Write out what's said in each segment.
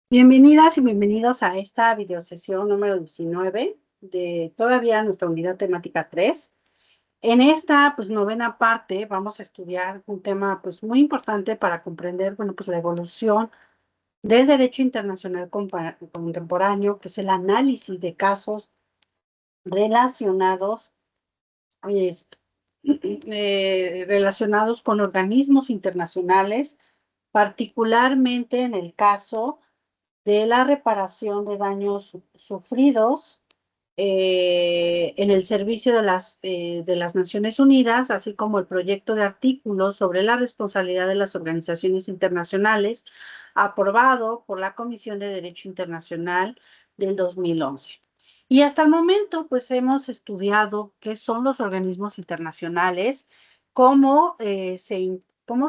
Bienvenidas y bienvenidos a esta videosesión número 19 de todavía nuestra unidad temática 3. En esta novena parte vamos a estudiar un tema muy importante para comprender la evolución del derecho internacional contemporáneo, que es el análisis de casos relacionados, este, relacionados con organismos internacionales, particularmente en el caso de la reparación de daños sufridos en el servicio de las Naciones Unidas, así como el proyecto de artículos sobre la responsabilidad de las organizaciones internacionales, aprobado por la Comisión de Derecho Internacional del 2011. Y hasta el momento, hemos estudiado qué son los organismos internacionales, cómo se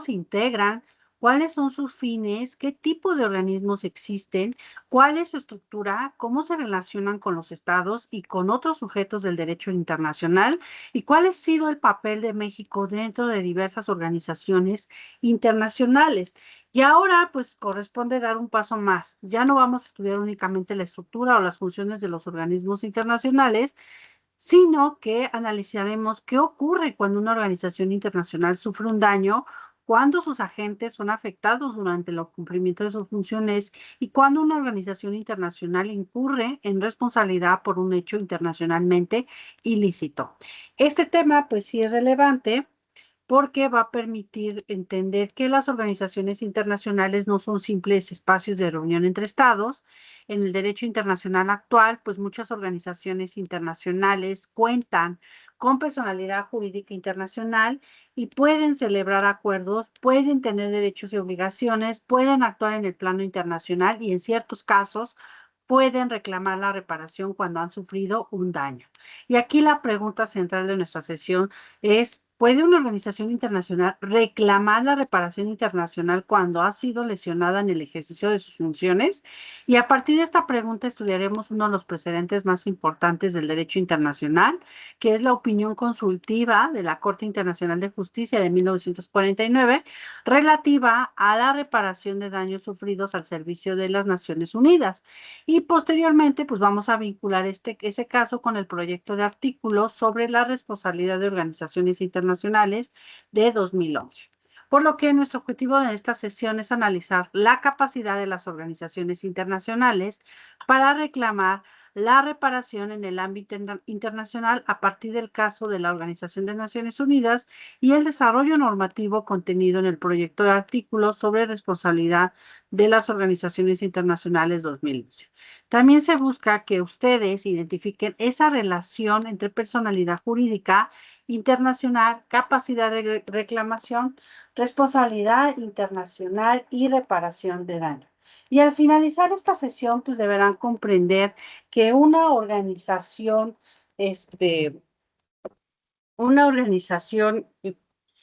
integran, cuáles son sus fines, qué tipo de organismos existen, cuál es su estructura, cómo se relacionan con los estados y con otros sujetos del derecho internacional, y cuál ha sido el papel de México dentro de diversas organizaciones internacionales. Y ahora, corresponde dar un paso más. Ya no vamos a estudiar únicamente la estructura o las funciones de los organismos internacionales, sino que analizaremos qué ocurre cuando una organización internacional sufre un daño, cuando sus agentes son afectados durante el cumplimiento de sus funciones y cuando una organización internacional incurre en responsabilidad por un hecho internacionalmente ilícito. Este tema, sí es relevante porque va a permitir entender que las organizaciones internacionales no son simples espacios de reunión entre estados. En el derecho internacional actual, muchas organizaciones internacionales cuentan con personalidad jurídica internacional y pueden celebrar acuerdos, pueden tener derechos y obligaciones, pueden actuar en el plano internacional y en ciertos casos pueden reclamar la reparación cuando han sufrido un daño. Y aquí la pregunta central de nuestra sesión es: ¿puede una organización internacional reclamar la reparación internacional cuando ha sido lesionada en el ejercicio de sus funciones? Y a partir de esta pregunta estudiaremos uno de los precedentes más importantes del derecho internacional, que es la opinión consultiva de la Corte Internacional de Justicia de 1949, relativa a la reparación de daños sufridos al servicio de las Naciones Unidas. Y posteriormente, vamos a vincular ese caso con el proyecto de artículos sobre la responsabilidad de organizaciones internacionales de 2011. Por lo que nuestro objetivo de esta sesión es analizar la capacidad de las organizaciones internacionales para reclamar la reparación en el ámbito internacional a partir del caso de la Organización de Naciones Unidas y el desarrollo normativo contenido en el proyecto de artículos sobre responsabilidad de las organizaciones internacionales 2011. También se busca que ustedes identifiquen esa relación entre personalidad jurídica internacional, capacidad de reclamación, responsabilidad internacional y reparación de daño. Y al finalizar esta sesión, deberán comprender que una organización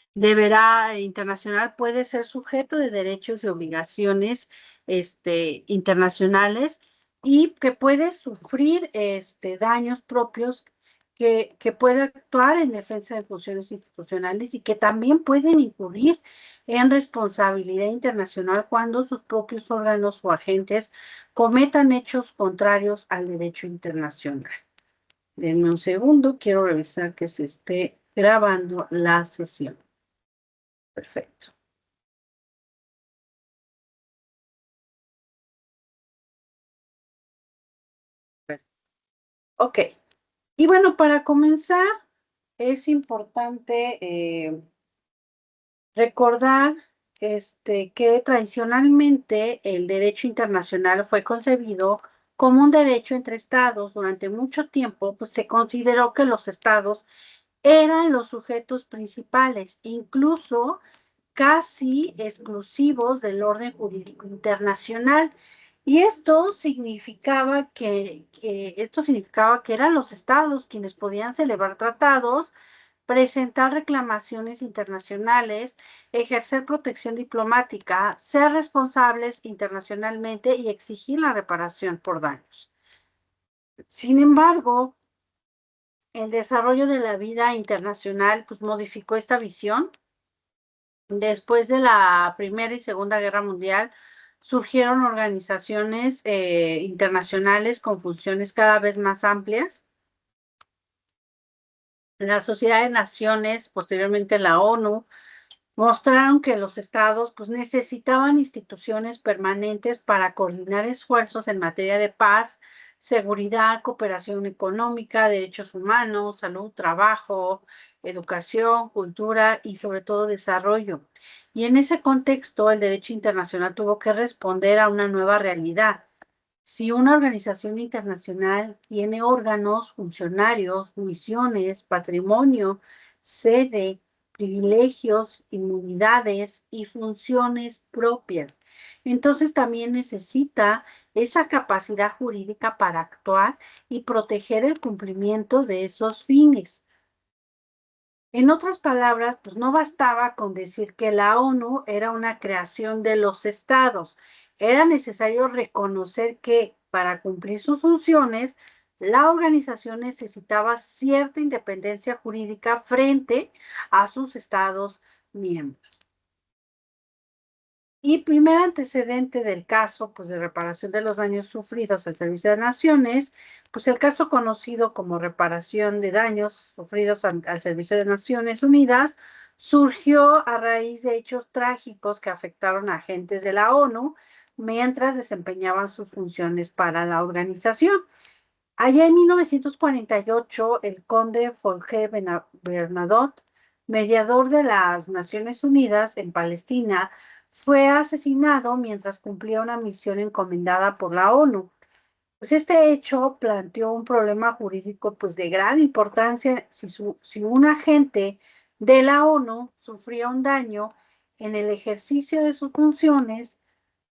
internacional puede ser sujeto de derechos y obligaciones internacionales, y que puede sufrir daños propios, que puede actuar en defensa de funciones institucionales y que también pueden incurrir en responsabilidad internacional cuando sus propios órganos o agentes cometan hechos contrarios al derecho internacional. Denme un segundo, quiero revisar que se esté grabando la sesión. Perfecto. Ok. Y bueno, para comenzar, es importante recordar que tradicionalmente el derecho internacional fue concebido como un derecho entre estados. Durante mucho tiempo, se consideró que los estados eran los sujetos principales, incluso casi exclusivos del orden jurídico internacional. Y esto significaba que eran los estados quienes podían celebrar tratados, presentar reclamaciones internacionales, ejercer protección diplomática, ser responsables internacionalmente y exigir la reparación por daños. Sin embargo, el desarrollo de la vida internacional modificó esta visión. Después de la Primera y Segunda Guerra Mundial, surgieron organizaciones internacionales con funciones cada vez más amplias. La Sociedad de Naciones, posteriormente la ONU, mostraron que los estados pues, necesitaban instituciones permanentes para coordinar esfuerzos en materia de paz, seguridad, cooperación económica, derechos humanos, salud, trabajo, educación, cultura y sobre todo desarrollo. Y en ese contexto, el derecho internacional tuvo que responder a una nueva realidad. Si una organización internacional tiene órganos, funcionarios, misiones, patrimonio, sede, privilegios, inmunidades y funciones propias, entonces también necesita esa capacidad jurídica para actuar y proteger el cumplimiento de esos fines. En otras palabras, pues no bastaba con decir que la ONU era una creación de los estados. Era necesario reconocer que para cumplir sus funciones, la organización necesitaba cierta independencia jurídica frente a sus estados miembros. Y primer antecedente del caso, pues de reparación de los daños sufridos al Servicio de Naciones, pues el caso conocido como reparación de daños sufridos al Servicio de Naciones Unidas, surgió a raíz de hechos trágicos que afectaron a agentes de la ONU mientras desempeñaban sus funciones para la organización. Allá en 1948, el conde Folge Bernadotte, mediador de las Naciones Unidas en Palestina, fue asesinado mientras cumplía una misión encomendada por la ONU. Pues este hecho planteó un problema jurídico pues de gran importancia si un agente de la ONU sufría un daño en el ejercicio de sus funciones,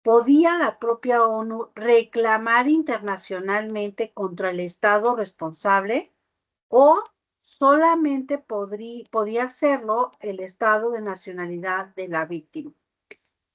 ¿podía la propia ONU reclamar internacionalmente contra el Estado responsable o solamente podía hacerlo el Estado de nacionalidad de la víctima?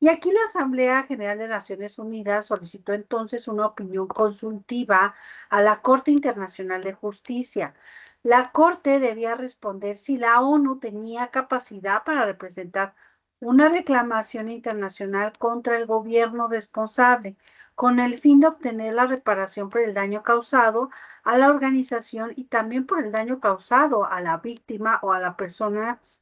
Y aquí la Asamblea General de Naciones Unidas solicitó entonces una opinión consultiva a la Corte Internacional de Justicia. La Corte debía responder si la ONU tenía capacidad para representar una reclamación internacional contra el gobierno responsable, con el fin de obtener la reparación por el daño causado a la organización y también por el daño causado a la víctima o a las personas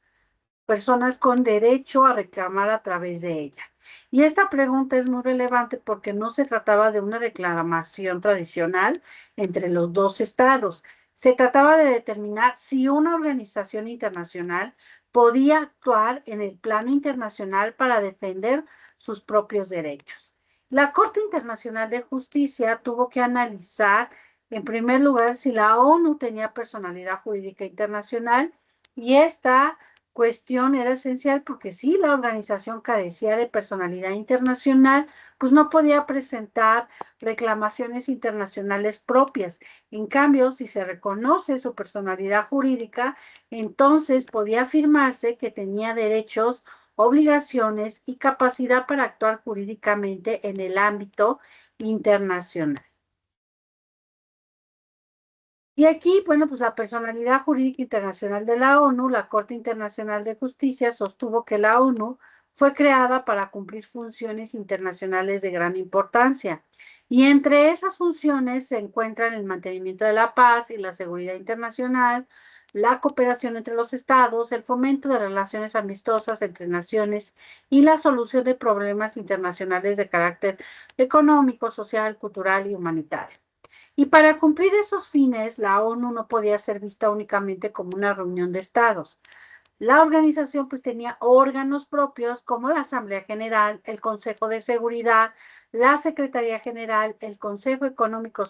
con derecho a reclamar a través de ella. Y esta pregunta es muy relevante porque no se trataba de una reclamación tradicional entre los dos estados. Se trataba de determinar si una organización internacional podía actuar en el plano internacional para defender sus propios derechos. La Corte Internacional de Justicia tuvo que analizar, en primer lugar, si la ONU tenía personalidad jurídica internacional y esta cuestión era esencial porque si la organización carecía de personalidad internacional, pues no podía presentar reclamaciones internacionales propias. En cambio, si se reconoce su personalidad jurídica, entonces podía afirmarse que tenía derechos, obligaciones y capacidad para actuar jurídicamente en el ámbito internacional. Y aquí, bueno, pues la personalidad jurídica internacional de la ONU, la Corte Internacional de Justicia, sostuvo que la ONU fue creada para cumplir funciones internacionales de gran importancia. Y entre esas funciones se encuentran el mantenimiento de la paz y la seguridad internacional, la cooperación entre los estados, el fomento de relaciones amistosas entre naciones y la solución de problemas internacionales de carácter económico, social, cultural y humanitario. Y para cumplir esos fines, la ONU no podía ser vista únicamente como una reunión de estados. La organización pues tenía órganos propios como la Asamblea General, el Consejo de Seguridad, la Secretaría General, el Consejo Económico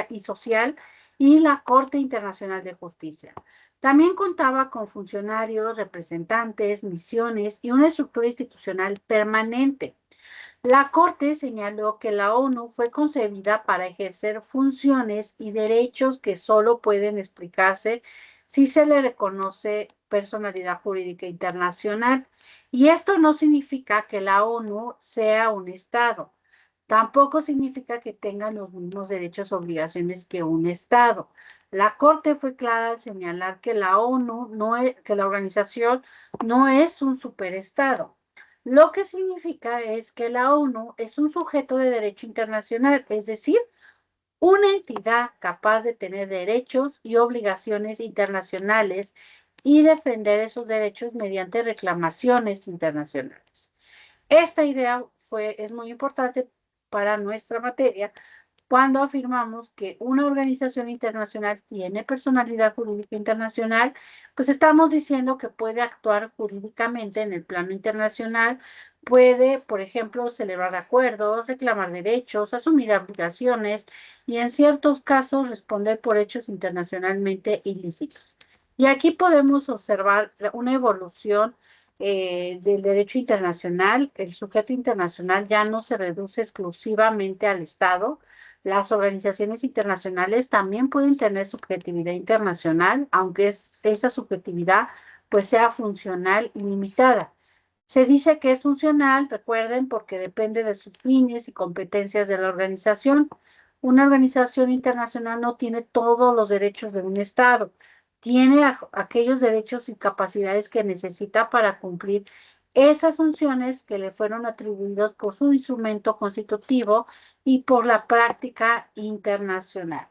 y Social y la Corte Internacional de Justicia. También contaba con funcionarios, representantes, misiones y una estructura institucional permanente. La Corte señaló que la ONU fue concebida para ejercer funciones y derechos que solo pueden explicarse si se le reconoce personalidad jurídica internacional. Y esto no significa que la ONU sea un Estado. Tampoco significa que tenga los mismos derechos o obligaciones que un Estado. La Corte fue clara al señalar que la ONU no es, que la organización no es un superestado. Lo que significa es que la ONU es un sujeto de derecho internacional, es decir, una entidad capaz de tener derechos y obligaciones internacionales y defender esos derechos mediante reclamaciones internacionales. Esta idea es muy importante para nuestra materia cuando afirmamos que una organización internacional tiene personalidad jurídica internacional, pues estamos diciendo que puede actuar jurídicamente en el plano internacional, puede, por ejemplo, celebrar acuerdos, reclamar derechos, asumir obligaciones y en ciertos casos responder por hechos internacionalmente ilícitos. Y aquí podemos observar una evolución del derecho internacional. El sujeto internacional ya no se reduce exclusivamente al Estado. Las organizaciones internacionales también pueden tener subjetividad internacional, aunque esa subjetividad pues sea funcional y limitada. Se dice que es funcional, recuerden, porque depende de sus fines y competencias de la organización. Una organización internacional no tiene todos los derechos de un Estado, tiene aquellos derechos y capacidades que necesita para cumplir esas funciones que le fueron atribuidas por su instrumento constitutivo y por la práctica internacional.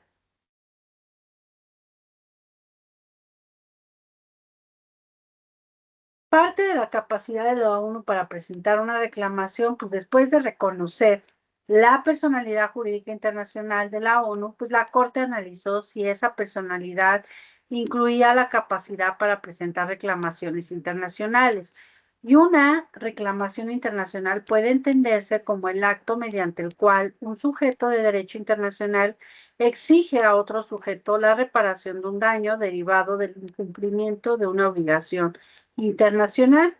Parte de la capacidad de la ONU para presentar una reclamación, pues después de reconocer la personalidad jurídica internacional de la ONU, pues la Corte analizó si esa personalidad incluía la capacidad para presentar reclamaciones internacionales. Y una reclamación internacional puede entenderse como el acto mediante el cual un sujeto de derecho internacional exige a otro sujeto la reparación de un daño derivado del incumplimiento de una obligación internacional.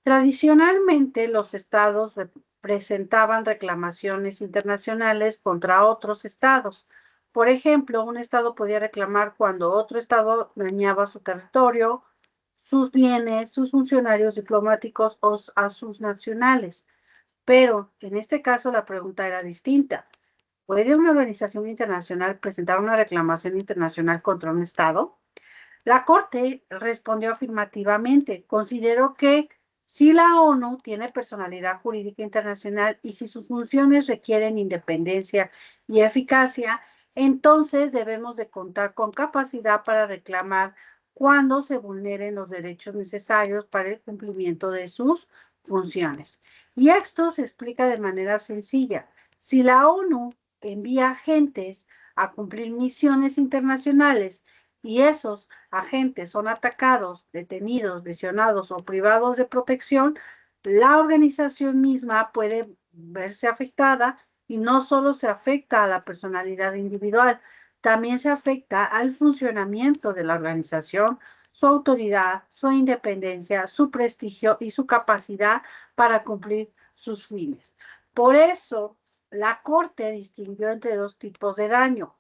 Tradicionalmente, los estados presentaban reclamaciones internacionales contra otros estados. Por ejemplo, un estado podía reclamar cuando otro estado dañaba su territorio, sus bienes, sus funcionarios diplomáticos o a sus nacionales. Pero en este caso la pregunta era distinta. ¿Puede una organización internacional presentar una reclamación internacional contra un estado? La Corte respondió afirmativamente. Consideró que si la ONU tiene personalidad jurídica internacional y si sus funciones requieren independencia y eficacia, entonces debemos de contar con capacidad para reclamar cuando se vulneren los derechos necesarios para el cumplimiento de sus funciones. Y esto se explica de manera sencilla. Si la ONU envía agentes a cumplir misiones internacionales y esos agentes son atacados, detenidos, lesionados o privados de protección, la organización misma puede verse afectada y no solo se afecta a la personalidad individual, también se afecta al funcionamiento de la organización, su autoridad, su independencia, su prestigio y su capacidad para cumplir sus fines. Por eso, la Corte distinguió entre dos tipos de daño.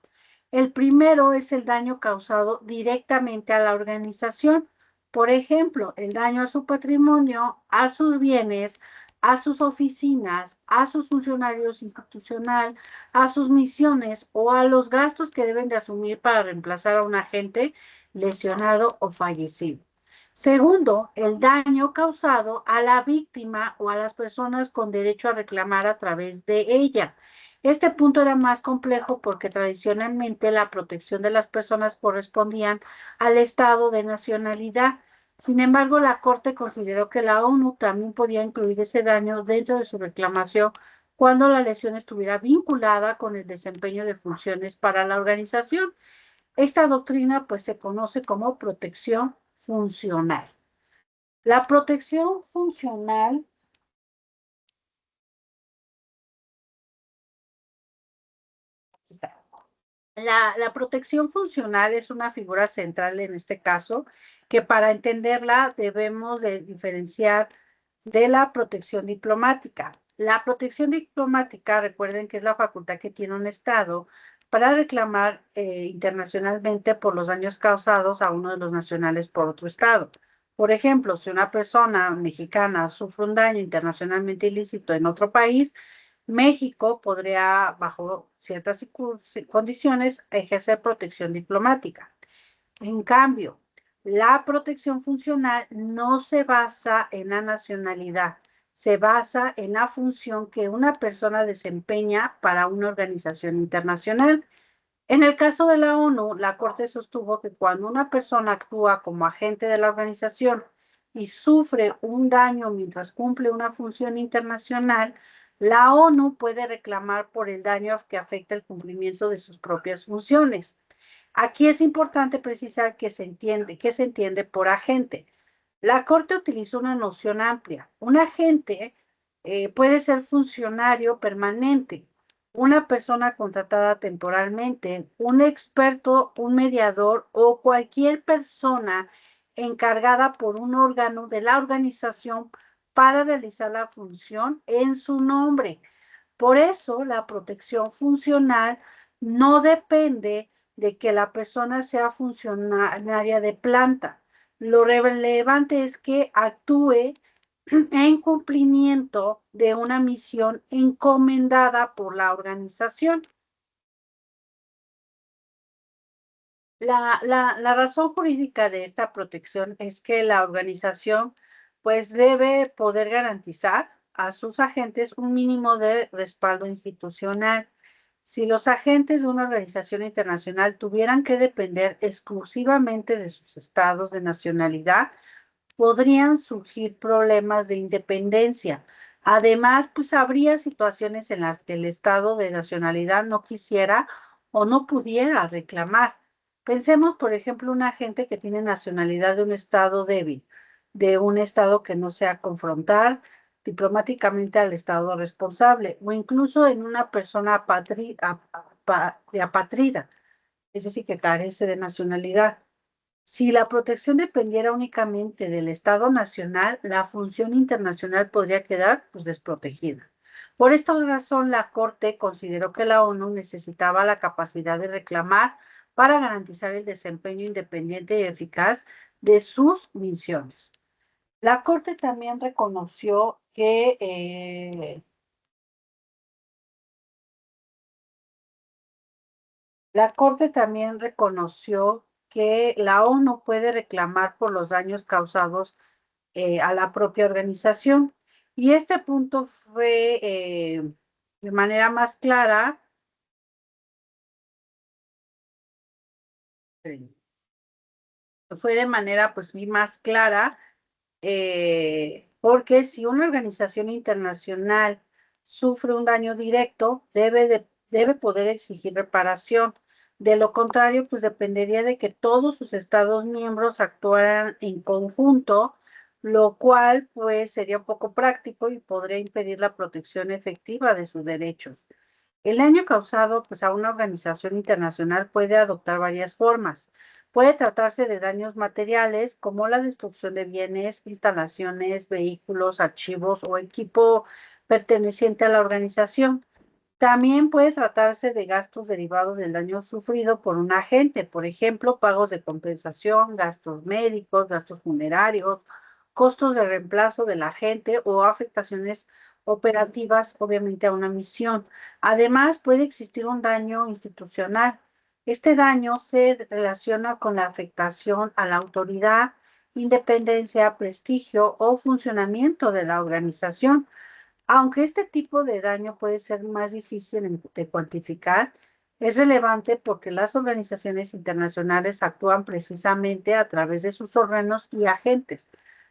El primero es el daño causado directamente a la organización. Por ejemplo, el daño a su patrimonio, a sus bienes, a sus oficinas, a sus funcionarios institucional, a sus misiones o a los gastos que deben de asumir para reemplazar a un agente lesionado o fallecido. Segundo, el daño causado a la víctima o a las personas con derecho a reclamar a través de ella. Este punto era más complejo porque tradicionalmente la protección de las personas correspondían al estado de nacionalidad. Sin embargo, la Corte consideró que la ONU también podía incluir ese daño dentro de su reclamación cuando la lesión estuviera vinculada con el desempeño de funciones para la organización. Esta doctrina pues se conoce como protección funcional. La protección funcional está. La protección funcional es una figura central en este caso, que para entenderla debemos de diferenciar de la protección diplomática. La protección diplomática, recuerden que es la facultad que tiene un Estado para reclamar internacionalmente por los daños causados a uno de los nacionales por otro Estado. Por ejemplo, si una persona mexicana sufre un daño internacionalmente ilícito en otro país, México podría, bajo ciertas condiciones, ejercer protección diplomática. En cambio, la protección funcional no se basa en la nacionalidad, se basa en la función que una persona desempeña para una organización internacional. En el caso de la ONU, la Corte sostuvo que cuando una persona actúa como agente de la organización y sufre un daño mientras cumple una función internacional, la ONU puede reclamar por el daño que afecta el cumplimiento de sus propias funciones. Aquí es importante precisar qué se entiende por agente. La Corte utilizó una noción amplia. Un agente puede ser funcionario permanente, una persona contratada temporalmente, un experto, un mediador o cualquier persona encargada por un órgano de la organización para realizar la función en su nombre. Por eso, la protección funcional no depende de que la persona sea funcionaria de planta. Lo relevante es que actúe en cumplimiento de una misión encomendada por la organización. La razón jurídica de esta protección es que la organización pues debe poder garantizar a sus agentes un mínimo de respaldo institucional. Si los agentes de una organización internacional tuvieran que depender exclusivamente de sus estados de nacionalidad, podrían surgir problemas de independencia. Además, pues habría situaciones en las que el estado de nacionalidad no quisiera o no pudiera reclamar. Pensemos, por ejemplo, un agente que tiene nacionalidad de un estado débil, de un estado que no sea confrontar diplomáticamente al estado responsable, o incluso en una persona apátrida, es decir, que carece de nacionalidad. Si la protección dependiera únicamente del Estado nacional, la función internacional podría quedar pues, desprotegida. Por esta razón, la Corte consideró que la ONU necesitaba la capacidad de reclamar para garantizar el desempeño independiente y eficaz de sus misiones. La Corte también reconoció que la ONU puede reclamar por los daños causados a la propia organización. Y este punto fue de manera más clara, fue de manera pues más clara porque si una organización internacional sufre un daño directo, debe poder exigir reparación. De lo contrario, pues dependería de que todos sus estados miembros actuaran en conjunto, lo cual pues sería un poco práctico y podría impedir la protección efectiva de sus derechos. El daño causado pues, a una organización internacional puede adoptar varias formas. Puede tratarse de daños materiales como la destrucción de bienes, instalaciones, vehículos, archivos o equipo perteneciente a la organización. También puede tratarse de gastos derivados del daño sufrido por un agente, por ejemplo, pagos de compensación, gastos médicos, gastos funerarios, costos de reemplazo del agente o afectaciones operativas, obviamente, a una misión. Además, puede existir un daño institucional. Este daño se relaciona con la afectación a la autoridad, independencia, prestigio o funcionamiento de la organización. Aunque este tipo de daño puede ser más difícil de cuantificar, es relevante porque las organizaciones internacionales actúan precisamente a través de sus órganos y agentes.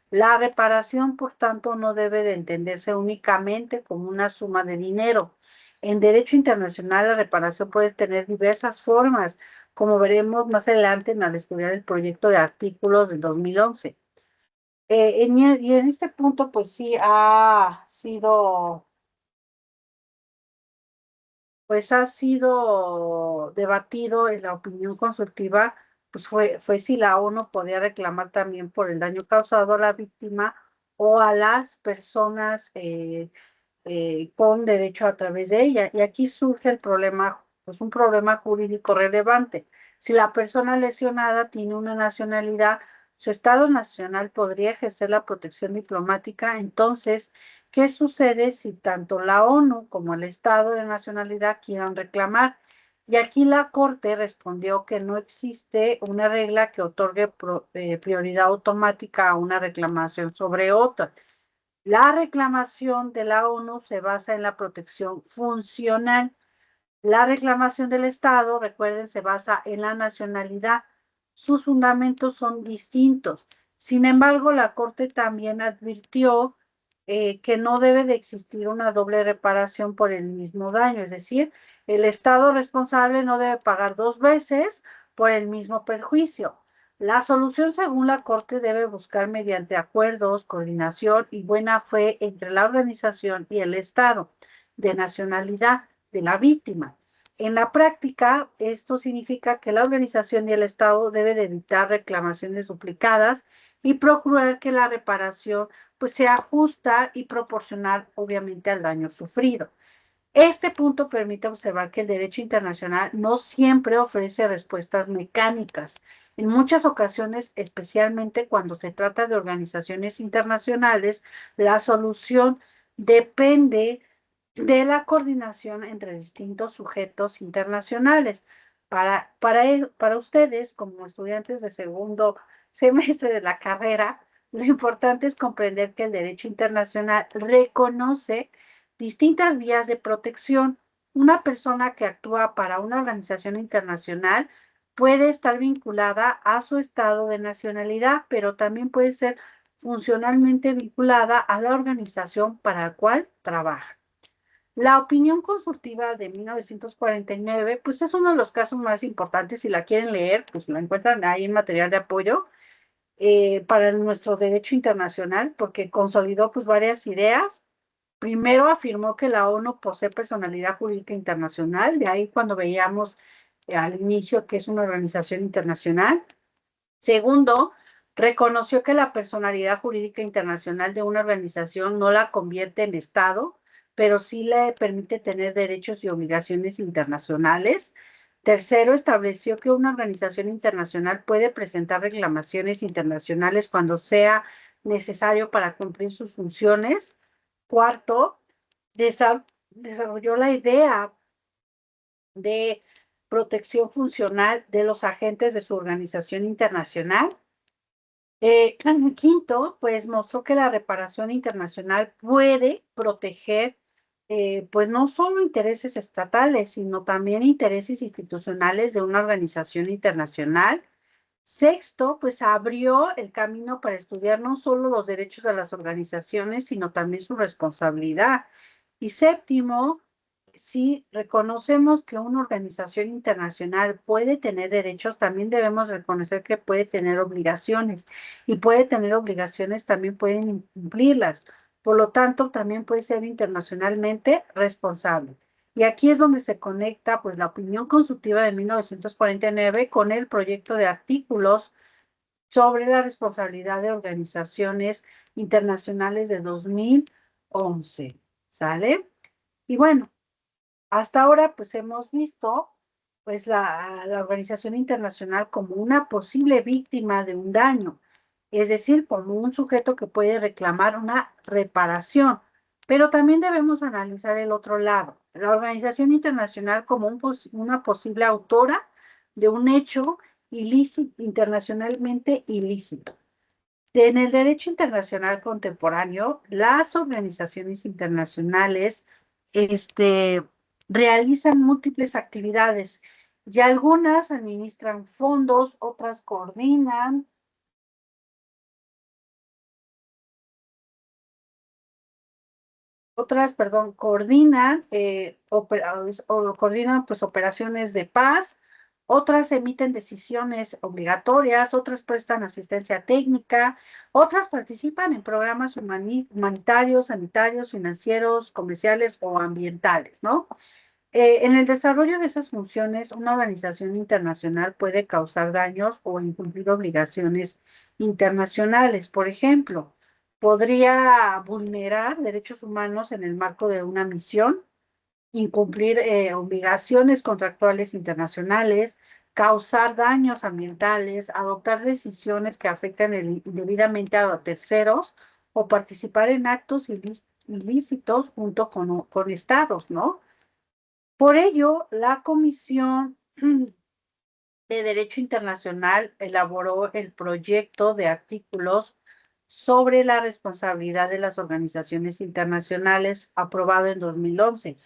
La reparación, por tanto, no debe de entenderse únicamente como una suma de dinero. En derecho internacional, la reparación puede tener diversas formas, como veremos más adelante al estudiar el proyecto de artículos del 2011. Y en este punto, pues sí ha sido debatido en la opinión consultiva, pues fue si la ONU podía reclamar también por el daño causado a la víctima o a las personas con derecho a través de ella. Y aquí surge el problema, pues un problema jurídico relevante. Si la persona lesionada tiene una nacionalidad, su Estado nacional podría ejercer la protección diplomática. Entonces, ¿qué sucede si tanto la ONU como el Estado de nacionalidad quieran reclamar? Y aquí la Corte respondió que no existe una regla que otorgue prioridad automática a una reclamación sobre otra. La reclamación de la ONU se basa en la protección funcional. La reclamación del Estado, recuerden, se basa en la nacionalidad. Sus fundamentos son distintos. Sin embargo, la Corte también advirtió que no debe de existir una doble reparación por el mismo daño, es decir, el Estado responsable no debe pagar dos veces por el mismo perjuicio. La solución, según la Corte, debe buscar mediante acuerdos, coordinación y buena fe entre la organización y el Estado de nacionalidad de la víctima. En la práctica, esto significa que la organización y el Estado deben de evitar reclamaciones duplicadas y procurar que la reparación pues, sea justa y proporcional, obviamente, al daño sufrido. Este punto permite observar que el derecho internacional no siempre ofrece respuestas mecánicas. En muchas ocasiones, especialmente cuando se trata de organizaciones internacionales, la solución depende de la coordinación entre distintos sujetos internacionales. Para ustedes, como estudiantes de segundo semestre de la carrera, lo importante es comprender que el derecho internacional reconoce distintas vías de protección. Una persona que actúa para una organización internacional puede estar vinculada a su estado de nacionalidad, pero también puede ser funcionalmente vinculada a la organización para la cual trabaja. La opinión consultiva de 1949, pues es uno de los casos más importantes. Si la quieren leer, pues la encuentran ahí en material de apoyo para nuestro derecho internacional, porque consolidó pues varias ideas. Primero afirmó que la ONU posee personalidad jurídica internacional, de ahí cuando veíamos al inicio que es una organización internacional. Segundo, reconoció que la personalidad jurídica internacional de una organización no la convierte en Estado, pero sí le permite tener derechos y obligaciones internacionales. Tercero, estableció que una organización internacional puede presentar reclamaciones internacionales cuando sea necesario para cumplir sus funciones. Cuarto, desarrolló la idea de protección funcional de los agentes de su organización internacional. Quinto, pues mostró que la reparación internacional puede proteger, pues no solo intereses estatales, sino también intereses institucionales de una organización internacional. Sexto, pues abrió el camino para estudiar no solo los derechos de las organizaciones, sino también su responsabilidad. Y séptimo, si reconocemos que una organización internacional puede tener derechos, también debemos reconocer que puede tener obligaciones y puede tener obligaciones, también pueden incumplirlas. Por lo tanto, también puede ser internacionalmente responsable. Y aquí es donde se conecta pues la opinión consultiva de 1949 con el proyecto de artículos sobre la responsabilidad de organizaciones internacionales de 2011. ¿Sale? Y bueno, hasta ahora, pues hemos visto pues la organización internacional como una posible víctima de un daño, es decir, como un sujeto que puede reclamar una reparación, pero también debemos analizar el otro lado, la organización internacional como una posible autora de un hecho ilícito, internacionalmente ilícito. En el derecho internacional contemporáneo, las organizaciones internacionales este, realizan múltiples actividades y algunas administran fondos, perdón, coordinan, o coordinan pues operaciones de paz, otras emiten decisiones obligatorias, otras prestan asistencia técnica, otras participan en programas humanitarios, sanitarios, financieros, comerciales o ambientales, ¿no? En el desarrollo de esas funciones, una organización internacional puede causar daños o incumplir obligaciones internacionales. Por ejemplo, podría vulnerar derechos humanos en el marco de una misión, incumplir obligaciones contractuales internacionales, causar daños ambientales, adoptar decisiones que afectan indebidamente a terceros o participar en actos ilícitos junto con estados, ¿no? Por ello, la Comisión de Derecho Internacional elaboró el proyecto de artículos sobre la responsabilidad de las organizaciones internacionales, aprobado en 2011.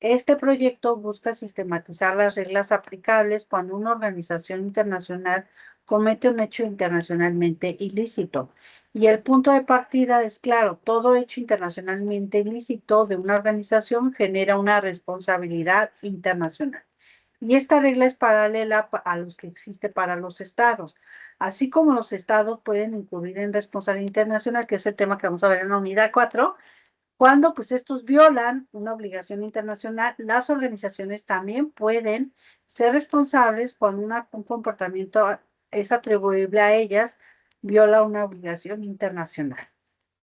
Este proyecto busca sistematizar las reglas aplicables cuando una organización internacional comete un hecho internacionalmente ilícito. Y el punto de partida es claro, todo hecho internacionalmente ilícito de una organización genera una responsabilidad internacional. Y esta regla es paralela a los que existe para los estados. Así como los estados pueden incurrir en responsabilidad internacional, que es el tema que vamos a ver en la unidad 4, cuando pues estos violan una obligación internacional, las organizaciones también pueden ser responsables cuando un comportamiento es atribuible a ellas, viola una obligación internacional.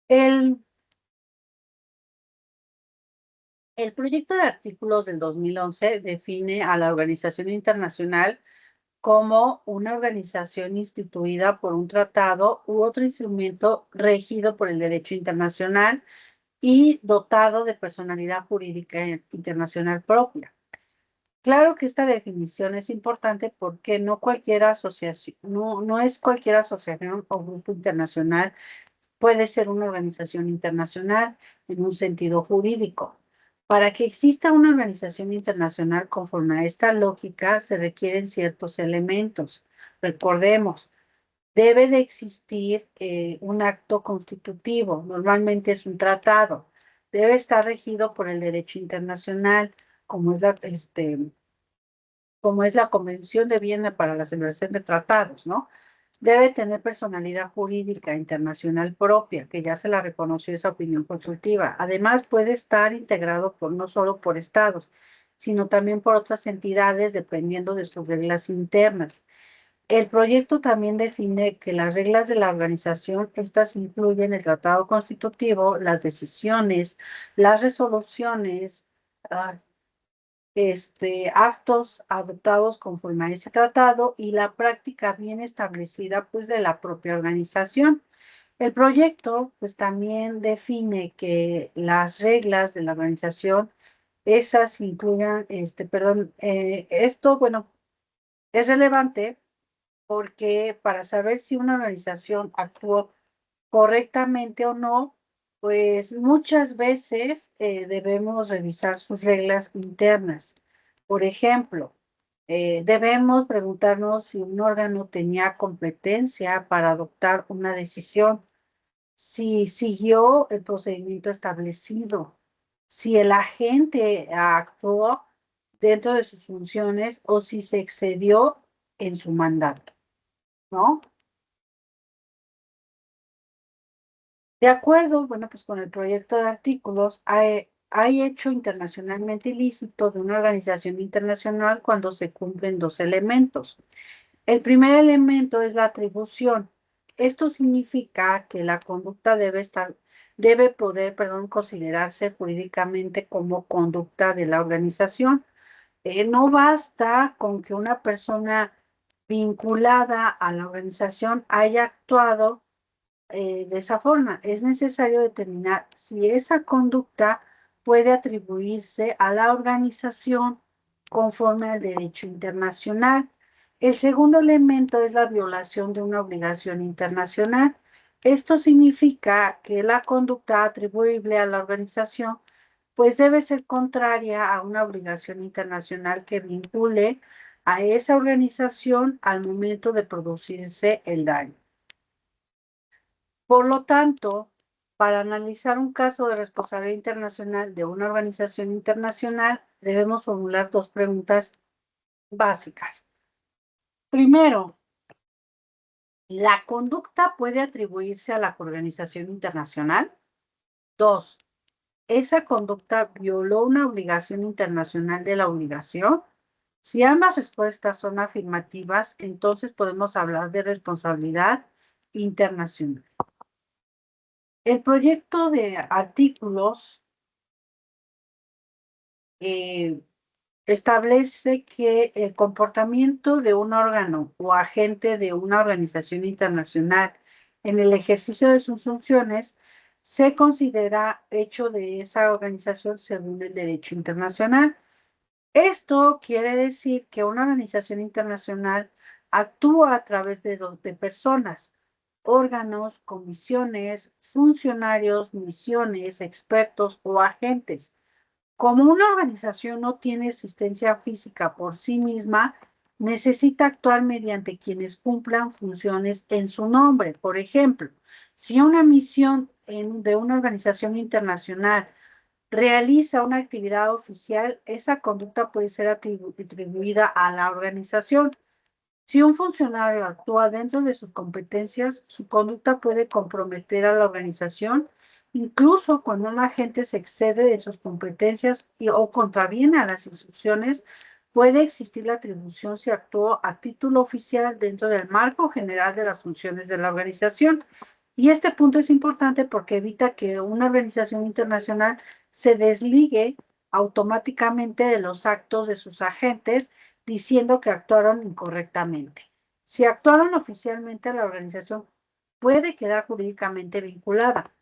El, el proyecto de artículos del 2011 define a la organización internacional como una organización instituida por un tratado u otro instrumento regido por el derecho internacional y dotado de personalidad jurídica internacional propia. Claro que esta definición es importante porque no cualquier asociación, no es cualquier asociación o grupo internacional, puede ser una organización internacional en un sentido jurídico. Para que exista una organización internacional conforme a esta lógica, se requieren ciertos elementos. Recordemos, debe de existir un acto constitutivo, normalmente es un tratado. Debe estar regido por el derecho internacional, como es como es la Convención de Viena para la celebración de tratados, ¿no? Debe tener personalidad jurídica internacional propia, que ya se la reconoció esa opinión consultiva. Además, puede estar integrado no solo por estados, sino también por otras entidades, dependiendo de sus reglas internas. El proyecto también define que las reglas de la organización, estas incluyen el tratado constitutivo, las decisiones, las resoluciones, ah, actos adoptados conforme a ese tratado y la práctica bien establecida pues de la propia organización. El proyecto pues también define que las reglas de la organización, esas incluyan, esto, bueno, es relevante porque para saber si una organización actuó correctamente o no, pues muchas veces debemos revisar sus reglas internas. Por ejemplo, debemos preguntarnos si un órgano tenía competencia para adoptar una decisión, si siguió el procedimiento establecido, si el agente actuó dentro de sus funciones o si se excedió en su mandato, ¿no? De acuerdo, bueno, pues con el proyecto de artículos, hay hecho internacionalmente ilícito de una organización internacional cuando se cumplen dos elementos. El primer elemento es la atribución. Esto significa que la conducta debe poder, perdón, considerarse jurídicamente como conducta de la organización. No basta con que una persona vinculada a la organización haya actuado de esa forma. Es necesario determinar si esa conducta puede atribuirse a la organización conforme al derecho internacional. El segundo elemento es la violación de una obligación internacional. Esto significa que la conducta atribuible a la organización pues debe ser contraria a una obligación internacional que vincule a esa organización al momento de producirse el daño. Por lo tanto, para analizar un caso de responsabilidad internacional de una organización internacional, debemos formular dos preguntas básicas. Primero, ¿la conducta puede atribuirse a la organización internacional? Dos, ¿esa conducta violó una obligación internacional de la obligación? Si ambas respuestas son afirmativas, entonces podemos hablar de responsabilidad internacional. El proyecto de artículos eh, establece que el comportamiento de un órgano o agente de una organización internacional en el ejercicio de sus funciones se considera hecho de esa organización según el derecho internacional. Esto quiere decir que una organización internacional actúa a través de personas. órganos, comisiones, funcionarios, misiones, expertos o agentes. Como una organización no tiene existencia física por sí misma, necesita actuar mediante quienes cumplan funciones en su nombre. Por ejemplo, si una misión de una organización internacional realiza una actividad oficial, esa conducta puede ser atribuida a la organización. Si un funcionario actúa dentro de sus competencias, su conducta puede comprometer a la organización, incluso cuando un agente se excede de sus competencias o contraviene a las instrucciones, puede existir la atribución si actuó a título oficial dentro del marco general de las funciones de la organización. Y este punto es importante porque evita que una organización internacional se desligue automáticamente de los actos de sus agentes diciendo que actuaron incorrectamente. Si actuaron oficialmente, la organización puede quedar jurídicamente vinculada.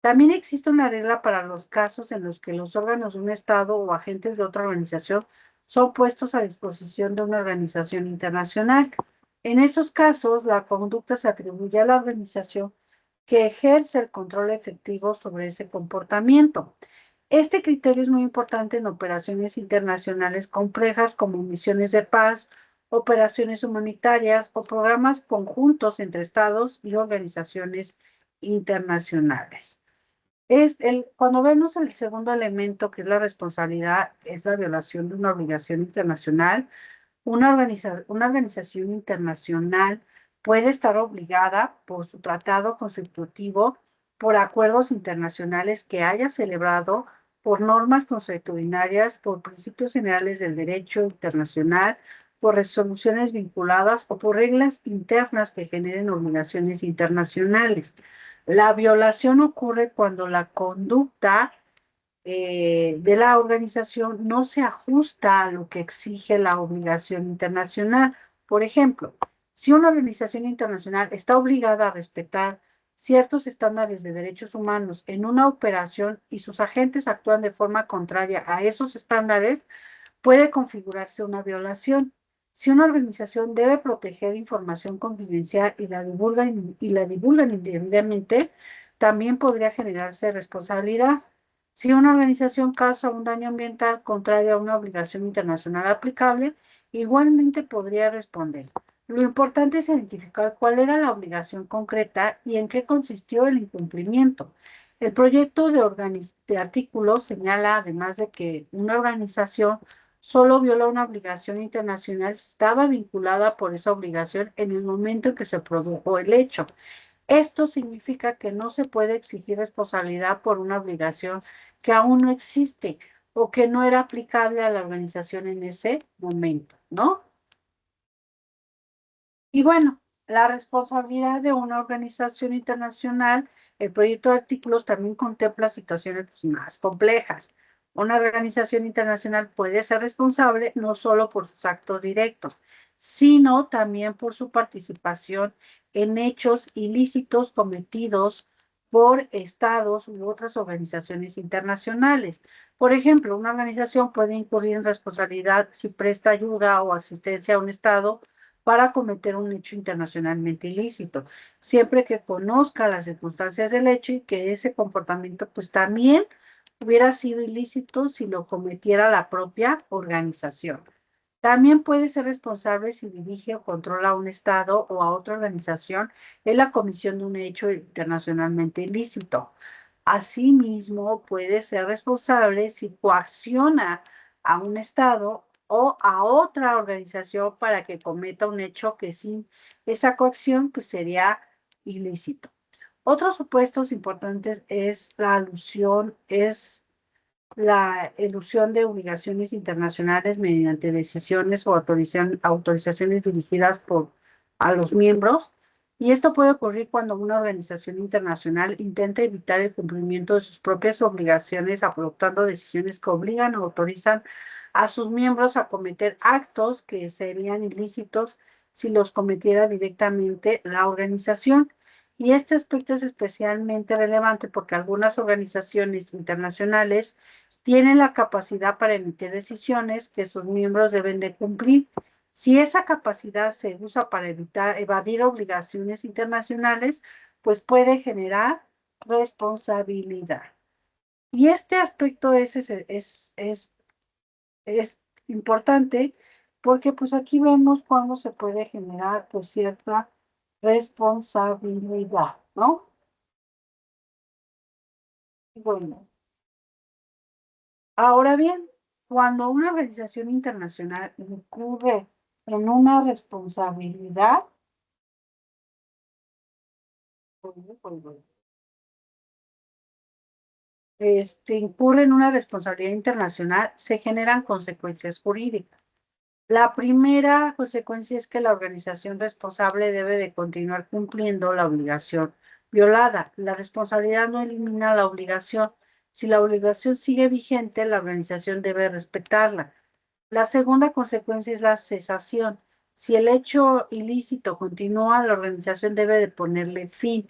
También existe una regla para los casos en los que los órganos de un Estado o agentes de otra organización son puestos a disposición de una organización internacional. En esos casos, la conducta se atribuye a la organización que ejerce el control efectivo sobre ese comportamiento. Este criterio es muy importante en operaciones internacionales complejas como misiones de paz, operaciones humanitarias o programas conjuntos entre estados y organizaciones internacionales. Cuando vemos el segundo elemento, que es la responsabilidad, es la violación de una obligación internacional. Una organización internacional puede estar obligada por su tratado constitutivo, por acuerdos internacionales que haya celebrado, por normas consuetudinarias, por principios generales del derecho internacional, por resoluciones vinculadas o por reglas internas que generen obligaciones internacionales. La violación ocurre cuando la conducta de la organización no se ajusta a lo que exige la obligación internacional. Por ejemplo, si una organización internacional está obligada a respetar ciertos estándares de derechos humanos en una operación y sus agentes actúan de forma contraria a esos estándares, puede configurarse una violación. Si una organización debe proteger información confidencial y la divulgan indebidamente, también podría generarse responsabilidad. Si una organización causa un daño ambiental contrario a una obligación internacional aplicable, igualmente podría responder. Lo importante es identificar cuál era la obligación concreta y en qué consistió el incumplimiento. El proyecto de artículo señala, además de que una organización solo viola una obligación internacional si estaba vinculada por esa obligación en el momento en que se produjo el hecho. Esto significa que no se puede exigir responsabilidad por una obligación que aún no existe o que no era aplicable a la organización en ese momento, ¿no? Y bueno, la responsabilidad de una organización internacional, el proyecto de artículos también contempla situaciones pues, más complejas. Una organización internacional puede ser responsable no solo por sus actos directos, sino también por su participación en hechos ilícitos cometidos por estados u otras organizaciones internacionales. Por ejemplo, una organización puede incurrir en responsabilidad si presta ayuda o asistencia a un estado para cometer un hecho internacionalmente ilícito, siempre que conozca las circunstancias del hecho y que ese comportamiento pues también hubiera sido ilícito si lo cometiera la propia organización. También puede ser responsable si dirige o controla a un Estado o a otra organización en la comisión de un hecho internacionalmente ilícito. Asimismo, puede ser responsable si coacciona a un Estado o a otra organización para que cometa un hecho que sin esa coacción pues sería ilícito. Otros supuestos importantes es la elusión de obligaciones internacionales mediante decisiones o autorizaciones dirigidas a los miembros. Y esto puede ocurrir cuando una organización internacional intenta evitar el cumplimiento de sus propias obligaciones adoptando decisiones que obligan o autorizan a sus miembros a cometer actos que serían ilícitos si los cometiera directamente la organización. Y este aspecto es especialmente relevante porque algunas organizaciones internacionales tienen la capacidad para emitir decisiones que sus miembros deben de cumplir. Si esa capacidad se usa para evadir obligaciones internacionales, pues puede generar responsabilidad. Y este aspecto es importante porque pues aquí vemos cuándo se puede generar pues cierta responsabilidad, ¿no? Bueno, ahora bien, cuando una organización internacional incurre en una responsabilidad, incurre en una responsabilidad internacional, se generan consecuencias jurídicas. La primera consecuencia es que la organización responsable debe de continuar cumpliendo la obligación violada. La responsabilidad no elimina la obligación. Si la obligación sigue vigente, la organización debe respetarla. La segunda consecuencia es la cesación. Si el hecho ilícito continúa, la organización debe de ponerle fin.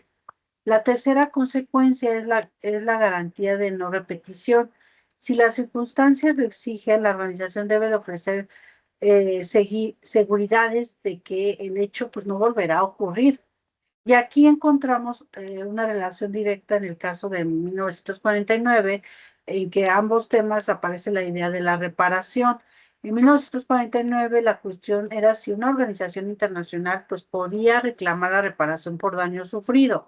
La tercera consecuencia es la garantía de no repetición. Si las circunstancias lo exigen, la organización debe de ofrecer seguridades de que el hecho pues, no volverá a ocurrir. Y aquí encontramos una relación directa en el caso de 1949, en que ambos temas aparece la idea de la reparación. En 1949 la cuestión era si una organización internacional pues podía reclamar la reparación por daño sufrido.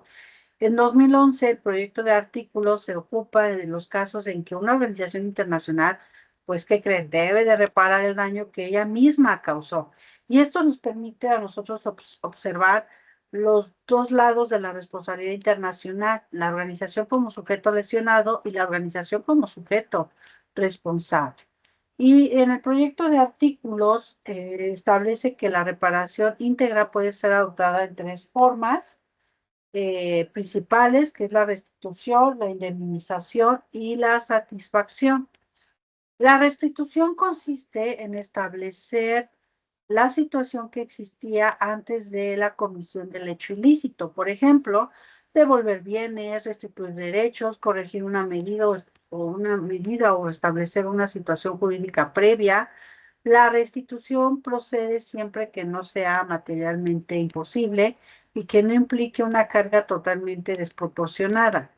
En 2011, el proyecto de artículo se ocupa de los casos en que una organización internacional, pues, ¿qué cree? Debe de reparar el daño que ella misma causó. Y esto nos permite a nosotros observar los dos lados de la responsabilidad internacional, la organización como sujeto lesionado y la organización como sujeto responsable. Y en el proyecto de artículos establece que la reparación íntegra puede ser adoptada en tres formas principales, que es la restitución, la indemnización y la satisfacción. La restitución consiste en establecer la situación que existía antes de la comisión del hecho ilícito. Por ejemplo, devolver bienes, restituir derechos, corregir una medida o establecer una situación jurídica previa. La restitución procede siempre que no sea materialmente imposible y que no implique una carga totalmente desproporcionada.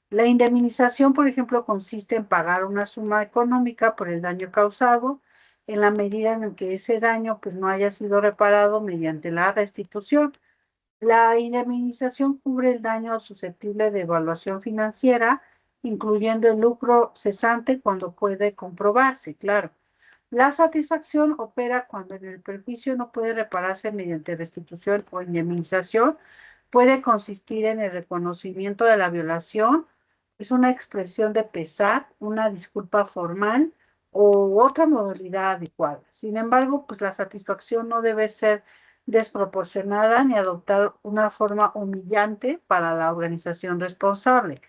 La indemnización, por ejemplo, consiste en pagar una suma económica por el daño causado en la medida en que ese daño pues, no haya sido reparado mediante la restitución. La indemnización cubre el daño susceptible de evaluación financiera, incluyendo el lucro cesante cuando puede comprobarse, claro. La satisfacción opera cuando el perjuicio no puede repararse mediante restitución o indemnización. Puede consistir en el reconocimiento de la violación, es una expresión de pesar, una disculpa formal o otra modalidad adecuada. Sin embargo, pues la satisfacción no debe ser desproporcionada ni adoptar una forma humillante para la organización responsable.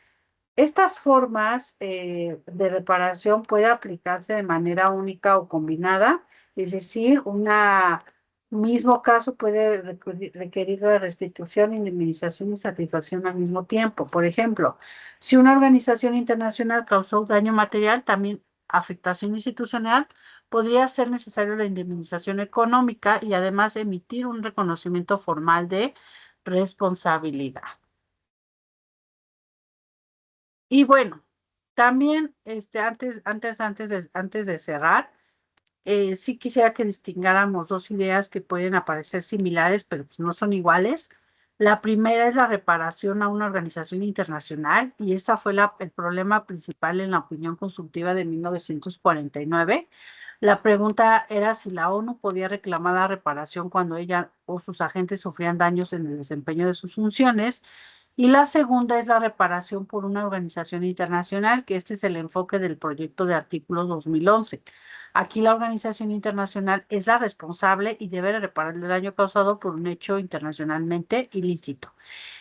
Estas formas de reparación pueden aplicarse de manera única o combinada, es decir, un mismo caso puede requerir la restitución, indemnización y satisfacción al mismo tiempo. Por ejemplo, si una organización internacional causó daño material, también afectación institucional, podría ser necesario la indemnización económica y además emitir un reconocimiento formal de responsabilidad. Y bueno, también antes de cerrar, sí quisiera que distingáramos dos ideas que pueden aparecer similares, pero pues no son iguales. La primera es la reparación a una organización internacional, y esa fue el problema principal en la opinión consultiva de 1949. La pregunta era si la ONU podía reclamar la reparación cuando ella o sus agentes sufrían daños en el desempeño de sus funciones. Y la segunda es la reparación por una organización internacional, que este es el enfoque del proyecto de artículos 2011. Aquí la organización internacional es la responsable y debe reparar el daño causado por un hecho internacionalmente ilícito.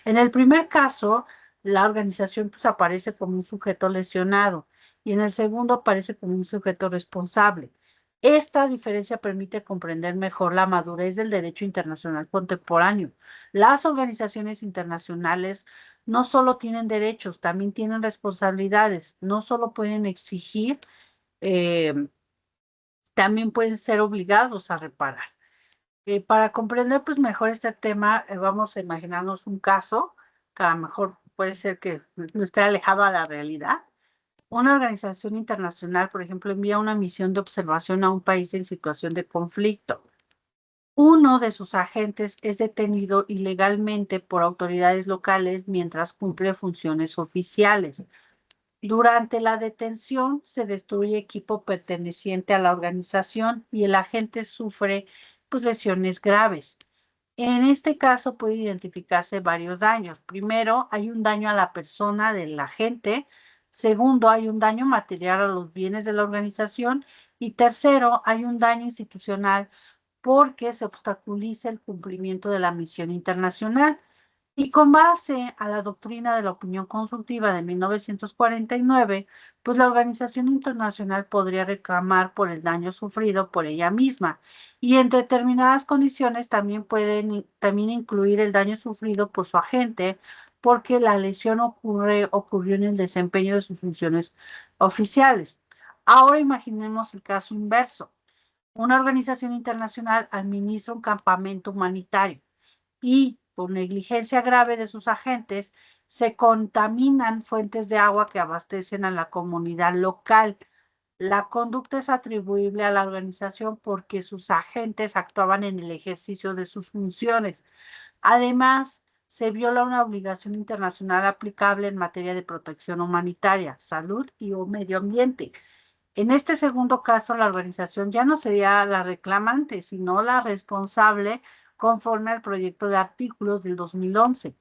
En el primer caso, la organización pues, aparece como un sujeto lesionado y en el segundo aparece como un sujeto responsable. Esta diferencia permite comprender mejor la madurez del derecho internacional contemporáneo. Las organizaciones internacionales no solo tienen derechos, también tienen responsabilidades. No solo pueden exigir, eh, también pueden ser obligados a reparar. Para comprender pues mejor este tema, vamos a imaginarnos un caso que a lo mejor puede ser que no esté alejado a la realidad. Una organización internacional, por ejemplo, envía una misión de observación a un país en situación de conflicto. Uno de sus agentes es detenido ilegalmente por autoridades locales mientras cumple funciones oficiales. Durante la detención se destruye equipo perteneciente a la organización y el agente sufre pues, lesiones graves. En este caso puede identificarse varios daños. Primero, hay un daño a la persona del agente. Segundo, hay un daño material a los bienes de la organización. Y tercero, hay un daño institucional porque se obstaculiza el cumplimiento de la misión internacional. Y con base a la doctrina de la opinión consultiva de 1949, pues la organización internacional podría reclamar por el daño sufrido por ella misma y en determinadas condiciones también también incluir el daño sufrido por su agente porque la lesión ocurrió en el desempeño de sus funciones oficiales. Ahora imaginemos el caso inverso. Una organización internacional administra un campamento humanitario y por negligencia grave de sus agentes se contaminan fuentes de agua que abastecen a la comunidad local. La conducta es atribuible a la organización porque sus agentes actuaban en el ejercicio de sus funciones. Además, se viola una obligación internacional aplicable en materia de protección humanitaria, salud y o medio ambiente. En este segundo caso, la organización ya no sería la reclamante, sino la responsable conforme al proyecto de artículos del 2011.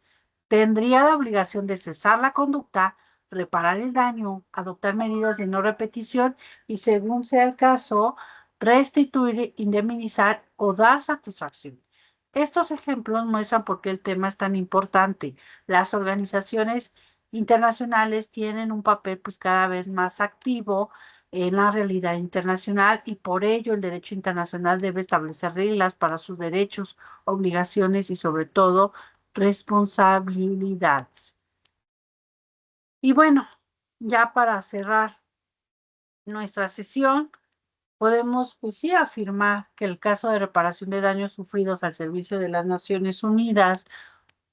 Tendría la obligación de cesar la conducta, reparar el daño, adoptar medidas de no repetición y, según sea el caso, restituir, indemnizar o dar satisfacción. Estos ejemplos muestran por qué el tema es tan importante. Las organizaciones internacionales tienen un papel pues cada vez más activo en la realidad internacional y por ello el derecho internacional debe establecer reglas para sus derechos, obligaciones y sobre todo responsabilidades. Y bueno, ya para cerrar nuestra sesión, podemos pues sí afirmar que el caso de reparación de daños sufridos al servicio de las Naciones Unidas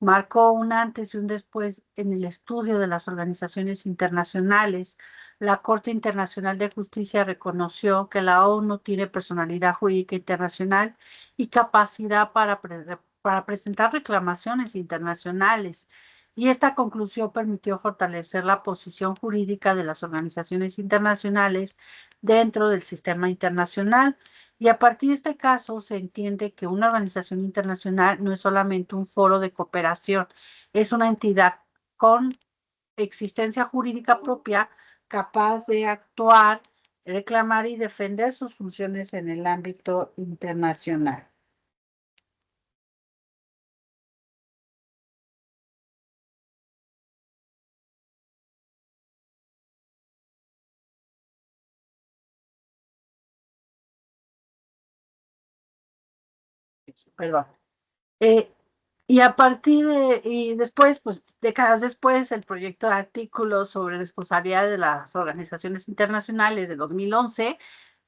marcó un antes y un después en el estudio de las organizaciones internacionales. La Corte Internacional de Justicia reconoció que la ONU tiene personalidad jurídica internacional y capacidad para presentar reclamaciones internacionales. Y esta conclusión permitió fortalecer la posición jurídica de las organizaciones internacionales dentro del sistema internacional. Y a partir de este caso se entiende que una organización internacional no es solamente un foro de cooperación, es una entidad con existencia jurídica propia capaz de actuar, reclamar y defender sus funciones en el ámbito internacional. Perdón. Eh, y después, pues décadas después, el proyecto de artículos sobre responsabilidad de las organizaciones internacionales de 2011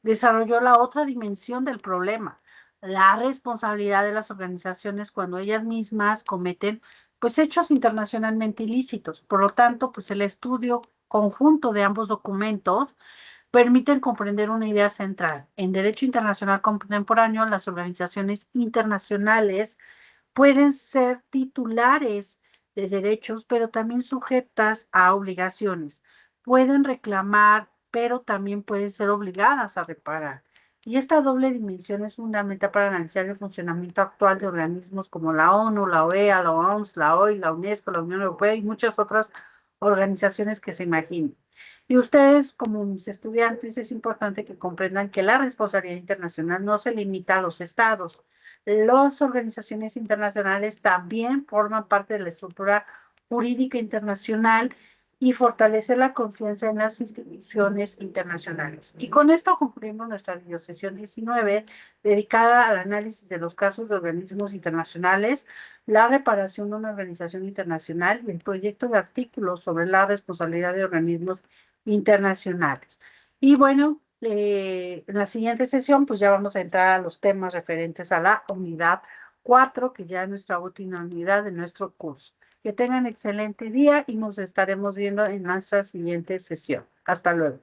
desarrolló la otra dimensión del problema, la responsabilidad de las organizaciones cuando ellas mismas cometen, pues, hechos internacionalmente ilícitos. Por lo tanto, pues el estudio conjunto de ambos documentos permiten comprender una idea central. En derecho internacional contemporáneo, las organizaciones internacionales pueden ser titulares de derechos, pero también sujetas a obligaciones. Pueden reclamar, pero también pueden ser obligadas a reparar. Y esta doble dimensión es fundamental para analizar el funcionamiento actual de organismos como la ONU, la OEA, la OMS, la OI, la UNESCO, la Unión Europea y muchas otras organizaciones que se imaginen. Y ustedes, como mis estudiantes, es importante que comprendan que la responsabilidad internacional no se limita a los estados. Las organizaciones internacionales también forman parte de la estructura jurídica internacional y fortalecer la confianza en las instituciones internacionales. Y con esto concluimos nuestra videosesión 19, dedicada al análisis de los casos de organismos internacionales, la reparación de una organización internacional y el proyecto de artículos sobre la responsabilidad de organismos internacionales. Y bueno, En la siguiente sesión, pues ya vamos a entrar a los temas referentes a la unidad 4, que ya es nuestra última unidad de nuestro curso. Que tengan excelente día y nos estaremos viendo en nuestra siguiente sesión. Hasta luego.